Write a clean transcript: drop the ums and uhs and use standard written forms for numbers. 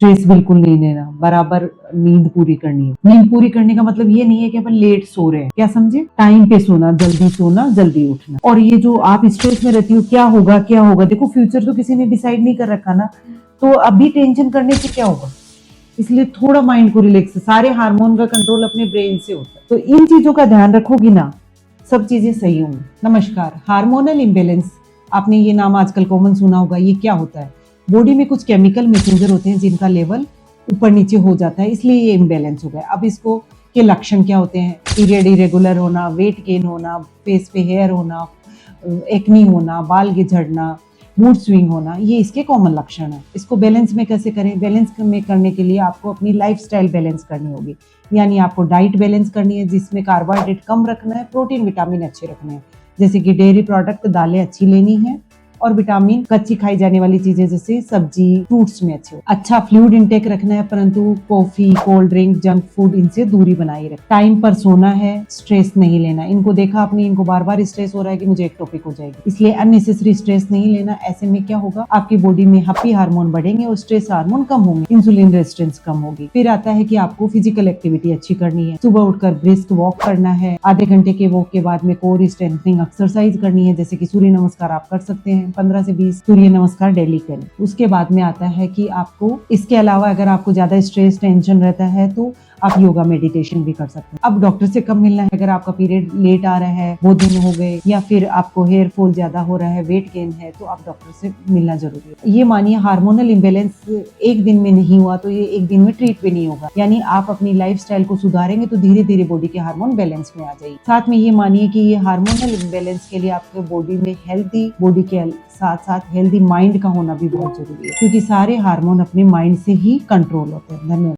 Stress बिल्कुल नहीं लेना, बराबर नींद पूरी करनी है। नींद पूरी करने का मतलब ये नहीं है कि अपन लेट सो रहे हैं, क्या समझे? टाइम पे सोना, जल्दी उठना। और ये जो आप स्ट्रेस में रहती हो, क्या होगा, देखो फ्यूचर तो किसी ने डिसाइड नहीं कर रखा ना, तो अभी टेंशन करने से क्या होगा? इसलिए थोड़ा माइंड को रिलैक्स, सारे हार्मोन का कंट्रोल अपने ब्रेन से होता है, तो इन चीजों का ध्यान रखोगी ना, सब चीजें सही होंगी। नमस्कार। हार्मोनल इम्बेलेंस, आपने ये नाम आजकल कॉमन सुना होगा। ये क्या होता है? बॉडी में कुछ केमिकल मैसेंजर होते हैं जिनका लेवल ऊपर नीचे हो जाता है, इसलिए ये इम्बेलेंस हो गया। अब इसको के लक्षण क्या होते हैं? पीरियड इरेगुलर होना, वेट गेन होना, फेस पे हेयर होना, एक्नी होना, बाल झड़ना, मूड स्विंग होना, ये इसके कॉमन लक्षण है। इसको बैलेंस में कैसे करें? बैलेंस में करने के लिए आपको अपनी लाइफस्टाइल बैलेंस करनी होगी, यानी आपको डाइट बैलेंस करनी है जिसमें कार्बोहाइड्रेट कम रखना है, प्रोटीन विटामिन अच्छे रखने हैं, जैसे कि डेयरी प्रोडक्ट, दालें अच्छी लेनी है, और विटामिन कच्ची खाई जाने वाली चीजें जैसे सब्जी, फ्रूट्स में अच्छे हो। अच्छा फ्लूइड इंटेक रखना है, परंतु coffee, cold drink, junk food इनसे दूरी बनाए रख। टाइम पर सोना है, स्ट्रेस नहीं लेना। इनको देखा आपने, इनको बार बार स्ट्रेस हो रहा है कि मुझे एक टॉपिक हो जाएगी, इसलिए अननेसेसरी स्ट्रेस नहीं लेना। ऐसे में क्या होगा, आपकी बॉडी में हैप्पी हार्मोन बढ़ेंगे और स्ट्रेस हार्मोन कम होंगे, इंसुलिन रेजिस्टेंस कम होगी। फिर आता है कि आपको फिजिकल एक्टिविटी अच्छी करनी है। सुबह उठकर ब्रिस्क वॉक करना है, आधे घंटे के वॉक के बाद में कोर स्ट्रेंथनिंग एक्सरसाइज करनी है, जैसे कि सूर्य नमस्कार आप कर सकते हैं, 15 से 20 सूर्य नमस्कार डेली करें। उसके बाद में आता है कि आपको इसके अलावा अगर आपको ज्यादा स्ट्रेस टेंशन रहता है तो आप योगा मेडिटेशन भी कर सकते हैं। अब डॉक्टर से कब मिलना है? अगर आपका पीरियड लेट आ रहा है, बहुत दिन हो गए, या फिर आपको हेयर फॉल ज्यादा हो रहा है, वेट गेन है, तो आप डॉक्टर से मिलना जरूरी है। ये मानिए हार्मोनल इम्बेलेंस एक दिन में नहीं हुआ तो ये एक दिन में ट्रीट भी नहीं होगा, यानी आप अपनी लाइफस्टाइल को सुधारेंगे तो धीरे धीरे बॉडी के हार्मोन बैलेंस में आ जाएगी। साथ में ये मानिए कि ये हार्मोनल इम्बेलेंस के लिए आपके बॉडी में हेल्थी बॉडी के साथ साथ हेल्दी माइंड का होना भी बहुत जरूरी है, क्योंकि सारे हार्मोन अपने माइंड से ही कंट्रोल होते हैं। धन्यवाद।